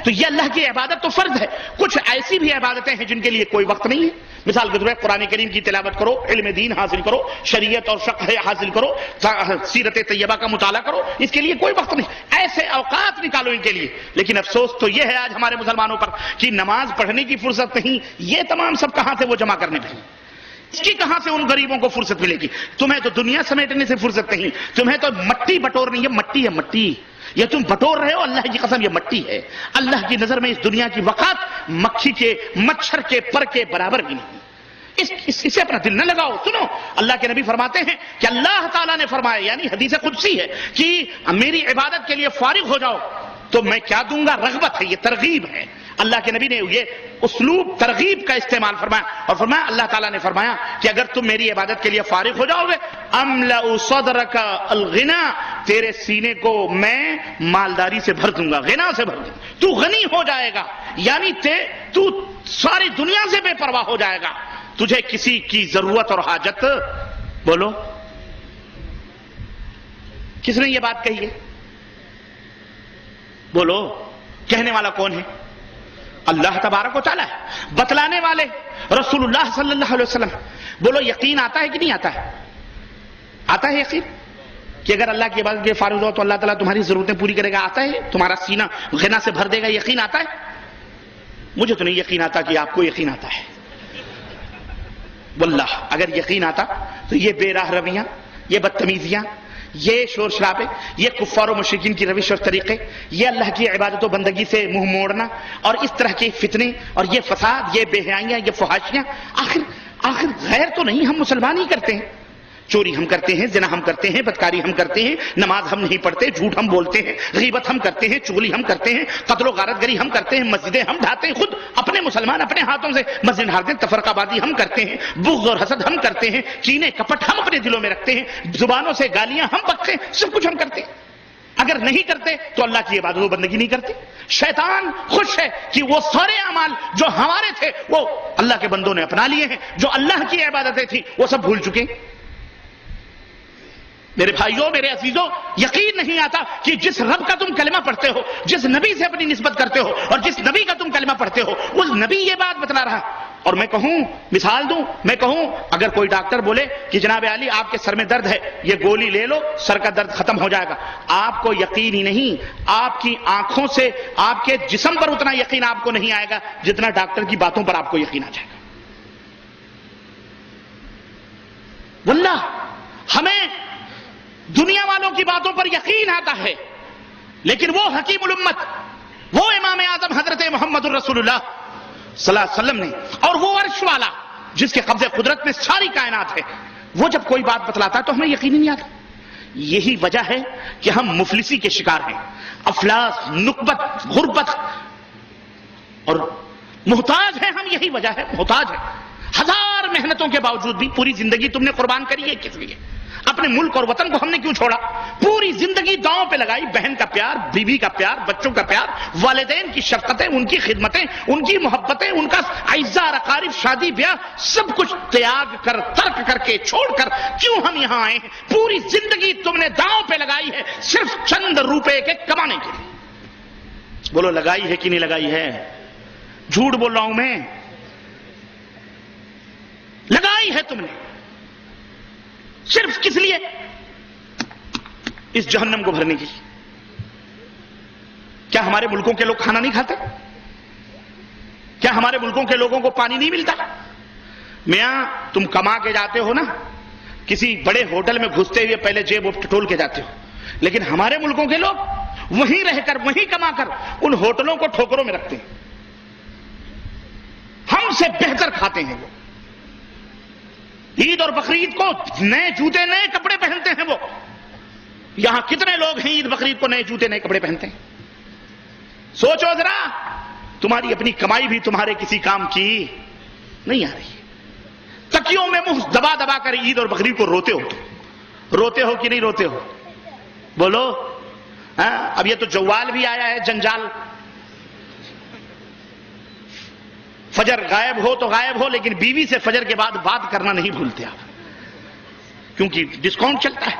تو یہ اللہ کی عبادت تو فرض ہے. کچھ ایسی بھی عبادتیں ہیں جن کے لیے کوئی وقت نہیں ہے. مثال کے طور پر قرآن کریم کی تلاوت کرو, علم دین حاصل کرو, شریعت اور فقہ حاصل کرو, سیرت طیبہ کا مطالعہ کرو, اس کے لیے کوئی وقت نہیں. ایسے اوقات نکالو ان کے لیے. لیکن افسوس تو یہ ہے آج ہمارے مسلمانوں پر کہ نماز پڑھنے کی فرصت نہیں. یہ تمام سب کہاں سے وہ جمع کرنے پہ, اس کی کہاں سے ان غریبوں کو فرصت ملے گی؟ تمہیں تو دنیا سمیٹنے سے فرصت نہیں, تمہیں تو مٹی بٹورنی ہے. مٹی ہے مٹی, یہ تم بٹور رہے ہو, اللہ کی قسم یہ مٹی ہے. اللہ کی نظر میں اس دنیا کی وقات مکھی کے, مچھر کے پر کے برابر بھی نہیں. اسے اپنا دل نہ لگاؤ. سنو, اللہ کے نبی فرماتے ہیں کہ اللہ تعالیٰ نے فرمایا, یعنی حدیث قدسی ہے, کہ میری عبادت کے لیے فارغ ہو جاؤ تو میں کیا دوں گا. رغبت ہے, یہ ترغیب ہے. اللہ کے نبی نے یہ اسلوب ترغیب کا استعمال فرمایا, اور فرمایا اللہ تعالیٰ نے فرمایا کہ اگر تم میری عبادت کے لیے فارغ ہو جاؤ گے, املأ صدرک الغنا, تیرے سینے کو میں مالداری سے بھر دوں گا, غنا سے بھر دوں گا. تو غنی ہو جائے گا, یعنی تو ساری دنیا سے بے پرواہ ہو جائے گا. تجھے کسی کی ضرورت اور حاجت, بولو کس نے یہ بات کہی ہے؟ بولو, کہنے والا کون ہے؟ اللہ تبارک و تعالیٰ ہے. بتلانے والے رسول اللہ صلی اللہ علیہ وسلم. بولو یقین آتا ہے کہ نہیں آتا ہے؟ آتا ہے یقین کہ اگر اللہ کی عبادت کے فارغ ہو تو اللہ تعالیٰ تمہاری ضرورتیں پوری کرے گا؟ آتا ہے. تمہارا سینہ غنا سے بھر دے گا, یقین آتا ہے؟ مجھے تو نہیں یقین آتا کہ آپ کو یقین آتا ہے. واللہ اگر یقین آتا تو یہ بے راہ رویاں, یہ بدتمیزیاں, یہ شور شرابے, یہ کفار و مشرکین کی روش اور طریقے, یہ اللہ کی عبادت و بندگی سے منہ موڑنا, اور اس طرح کے فتنے اور یہ فساد, یہ بے حیائیاں, یہ فحاشیاں, آخر غیر تو نہیں, ہم مسلمان ہی کرتے ہیں. چوری ہم کرتے ہیں, زنا ہم کرتے ہیں, بدکاری ہم کرتے ہیں, نماز ہم نہیں پڑھتے, جھوٹ ہم بولتے ہیں, غیبت ہم کرتے ہیں, چغلی ہم کرتے ہیں, قتل و غارت گری ہم کرتے ہیں, مسجدیں ہم ڈھاتے ہیں, خود اپنے مسلمان اپنے ہاتھوں سے مسجد ڈھاتے ہیں, تفرقہ بازی ہم کرتے ہیں, بغض اور حسد ہم کرتے ہیں, کینے کپٹ ہم اپنے دلوں میں رکھتے ہیں, زبانوں سے گالیاں ہم بکتے ہیں, سب کچھ ہم کرتے ہیں. اگر نہیں کرتے تو اللہ کی عبادت و بندگی نہیں کرتے. شیطان خوش ہے کہ وہ سارے اعمال جو ہمارے تھے وہ اللہ کے بندوں نے اپنا لیے ہیں, جو اللہ کی عبادتیں تھیں وہ سب بھول چکے. میرے بھائیوں, میرے عزیزوں, یقین نہیں آتا کہ جس رب کا تم کلمہ پڑھتے ہو, جس نبی سے اپنی نسبت کرتے ہو, اور جس نبی کا تم کلمہ پڑھتے ہو, اس نبی یہ بات بتلا رہا. اور میں کہوں, مثال دوں, میں کہوں اگر کوئی ڈاکٹر بولے کہ جناب عالی آپ کے سر میں درد ہے, یہ گولی لے لو, سر کا درد ختم ہو جائے گا, آپ کو یقین ہی نہیں, آپ کی آنکھوں سے آپ کے جسم پر اتنا یقین آپ کو نہیں آئے گا جتنا ڈاکٹر کی باتوں پر آپ کو یقین آ جائے گا. واللہ ہمیں دنیا والوں کی باتوں پر یقین آتا ہے, لیکن وہ حکیم الامت, وہ امام اعظم حضرت محمد الرسول اللہ صلی اللہ علیہ وسلم نے, اور وہ عرش والا جس کے قبضے قدرت میں ساری کائنات ہے, وہ جب کوئی بات بتلاتا ہے تو ہمیں یقین ہی نہیں آتا. یہی وجہ ہے کہ ہم مفلسی کے شکار ہیں, افلاس, نکبت, غربت اور محتاج ہیں ہم. یہی وجہ ہے, محتاج ہے. ہزار محنتوں کے باوجود بھی پوری زندگی تم نے قربان کری ہے کس لیے؟ اپنے ملک اور وطن کو ہم نے کیوں چھوڑا؟ پوری زندگی داؤں پہ لگائی, بہن کا پیار, بیوی کا پیار, بچوں کا پیار, والدین کی شفقتیں, ان کی خدمتیں, ان کی محبتیں, ان کا اعزاء اقارب, شادی بیاہ, سب کچھ تیاگ کر, ترک کر کے, چھوڑ کر کیوں ہم یہاں آئے ہیں؟ پوری زندگی تم نے داؤں پہ لگائی ہے صرف چند روپے کے کمانے کے لیے. بولو لگائی ہے کہ نہیں لگائی ہے؟ جھوٹ بول رہا ہوں میں؟ لگائی ہے تم نے صرف کس لیے؟ اس جہنم کو بھرنے کی. کیا ہمارے ملکوں کے لوگ کھانا نہیں کھاتے؟ کیا ہمارے ملکوں کے لوگوں کو پانی نہیں ملتا؟ میاں تم کما کے جاتے ہو نا, کسی بڑے ہوٹل میں گھستے ہوئے پہلے جیب ٹٹول کے جاتے ہو, لیکن ہمارے ملکوں کے لوگ وہیں رہ کر, وہیں کما کر ان ہوٹلوں کو ٹھوکروں میں رکھتے ہیں. ہم سے بہتر کھاتے ہیں وہ. عید اور بقرعید کو نئے جوتے, نئے کپڑے پہنتے ہیں وہ. یہاں کتنے لوگ ہیں عید بقرعید کو نئے جوتے, نئے کپڑے پہنتے ہیں؟ سوچو ذرا, تمہاری اپنی کمائی بھی تمہارے کسی کام کی نہیں آ رہی. تکیوں میں منہ دبا دبا کر عید اور بقرعید کو روتے ہو. روتے ہو کہ نہیں روتے ہو؟ بولو. اب یہ تو جوال بھی آیا ہے, جنجال. فجر غائب ہو تو غائب ہو, لیکن بیوی سے فجر کے بعد بات کرنا نہیں بھولتے آپ, کیونکہ ڈسکاؤنٹ چلتا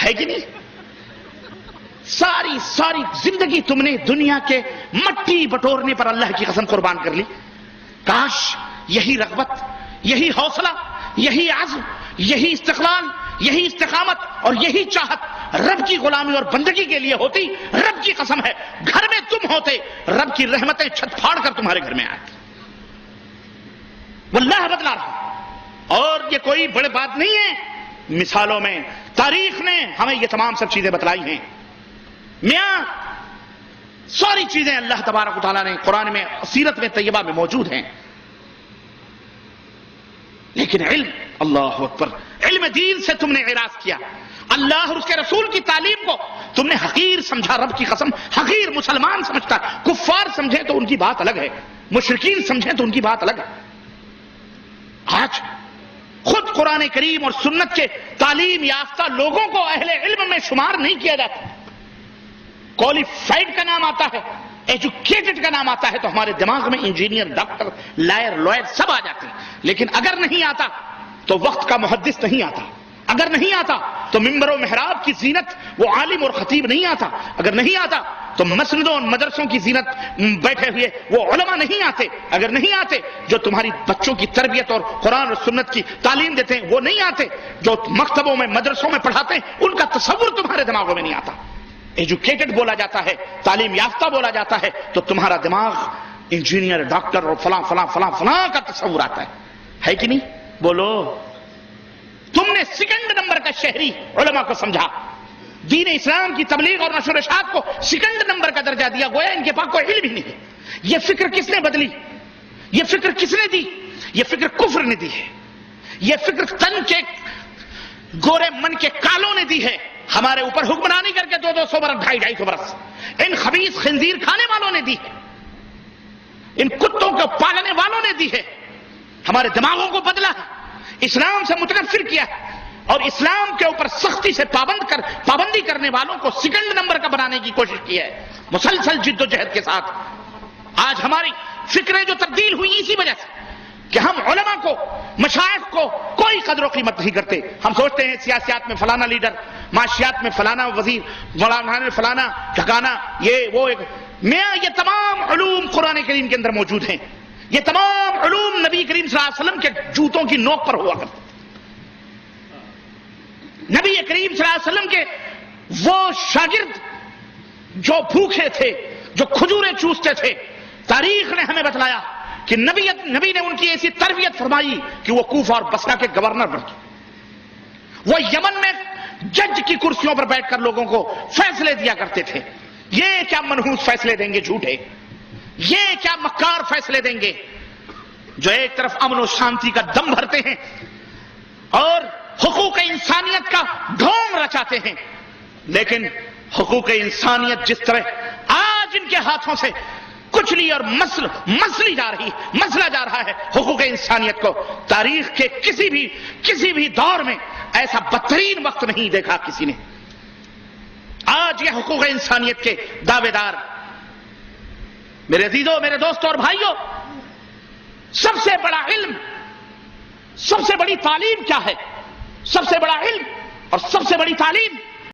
ہے کہ نہیں؟ ساری زندگی تم نے دنیا کے مٹی بٹورنے پر اللہ کی قسم قربان کر لی. کاش یہی رغبت، یہی حوصلہ، یہی عزم، یہی استقلال، یہی استقامت اور یہی چاہت رب کی غلامی اور بندگی کے لیے ہوتی. رب کی قسم ہے گھر میں تم ہوتے، رب کی رحمتیں چھت پھاڑ کر تمہارے گھر میں آتی. واللہ بدلا رہا. اور یہ کوئی بڑے بات نہیں ہے، مثالوں میں تاریخ نے ہمیں یہ تمام سب چیزیں بتلائی ہیں. میاں ساری چیزیں اللہ تبارک و تعالیٰ نے قرآن میں، سیرت میں طیبہ میں موجود ہیں. لیکن علم، اللہ اکبر، علم دین سے تم نے اعراض کیا. اللہ اور اس کے رسول کی تعلیم کو تم نے حقیر سمجھا. رب کی قسم حقیر مسلمان سمجھتا. کفار سمجھے تو ان کی بات الگ ہے، مشرکین سمجھے تو ان کی بات الگ ہے. آج خود قرآن کریم اور سنت کے تعلیم یافتہ لوگوں کو اہل علم میں شمار نہیں کیا جاتا. کوالیفائڈ کا نام آتا ہے، ایجوکیٹڈ کا نام آتا ہے تو ہمارے دماغ میں انجینئر، ڈاکٹر، لائر، لوئر سب آ جاتے ہیں. لیکن اگر نہیں آتا تو وقت کا محدث نہیں آتا. اگر نہیں آتا تو ممبر و محراب کی زینت وہ عالم اور خطیب نہیں آتا. اگر نہیں آتا تو مسجدوں اور مدرسوں کی زینت بیٹھے ہوئے وہ علماء نہیں آتے. اگر نہیں آتے جو تمہاری بچوں کی تربیت اور قرآن اور سنت کی تعلیم دیتے ہیں وہ نہیں آتے. جو مکتبوں میں مدرسوں میں پڑھاتے ہیں ان کا تصور تمہارے دماغوں میں نہیں آتا. ایجوکیٹڈ بولا جاتا ہے، تعلیم یافتہ بولا جاتا ہے تو تمہارا دماغ انجینئر، ڈاکٹر اور فلاں فلاں فلاں فلاں کا تصور آتا ہے کہ نہیں؟ بولو. تم نے سیکنڈ نمبر کا شہری علماء کو سمجھا. دین اسلام کی تبلیغ اور نشر و اشاعت کو سیکنڈ نمبر کا درجہ دیا. گویا ان کے پاس کوئی علم ہی نہیں ہے. یہ فکر کس نے بدلی؟ یہ فکر کس نے دی؟ یہ فکر کفر نے دی ہے. یہ فکر تن کے گورے من کے کالوں نے دی ہے. ہمارے اوپر حکمرانی کر کے 200 برس، 250 برس ان خبیث خنزیر کھانے والوں نے دی ہے. ان کتوں کو پالنے والوں نے دی ہے. ہمارے دماغوں کو بدلا ہے، اسلام سے متنفر کیا ہے اور اسلام کے اوپر سختی سے پابندی کرنے والوں کو سیکنڈ نمبر کا بنانے کی کوشش کی ہے مسلسل جد و جہد کے ساتھ. آج ہماری فکریں جو تبدیل ہوئی اسی وجہ سے کہ ہم علماء کو، مشائخ کو کوئی قدر و قیمت نہیں کرتے. ہم سوچتے ہیں سیاسیات میں فلانا لیڈر، معاشیات میں فلانا وزیر، مولانا میں فلانا ٹھکانا، یہ وہ. میاں یہ تمام علوم قرآن کریم کے اندر موجود ہیں. یہ تمام علوم نبی کریم صلی اللہ علیہ وسلم کے جوتوں کی نوک پر ہوا کرتے. نبی کریم صلی اللہ علیہ وسلم کے وہ شاگرد جو بھوکے تھے، جو کھجوریں چوستے تھے، تاریخ نے ہمیں بتلایا کہ نبی نے ان کی ایسی تربیت فرمائی کہ وہ کوفہ اور بصرہ کے گورنر بن گئے. وہ یمن میں جج کی کرسیوں پر بیٹھ کر لوگوں کو فیصلے دیا کرتے تھے. یہ کیا منحوس فیصلے دیں گے جھوٹے، یہ کیا مکار فیصلے دیں گے جو ایک طرف امن و شانتی کا دم بھرتے ہیں اور حقوق انسانیت کا ڈھونگ رچاتے ہیں. لیکن حقوق انسانیت جس طرح آج ان کے ہاتھوں سے کچلی اور مسلی مسلا جا رہا ہے حقوق انسانیت کو، تاریخ کے کسی بھی دور میں ایسا بدترین وقت نہیں دیکھا کسی نے. آج یہ حقوق انسانیت کے دعوے دار میرے عزیزوں، میرے دوستوں اور بھائیوں، سب سے بڑا علم، سب سے بڑی تعلیم کیا ہے؟ سب سے بڑا علم اور سب سے بڑی تعلیم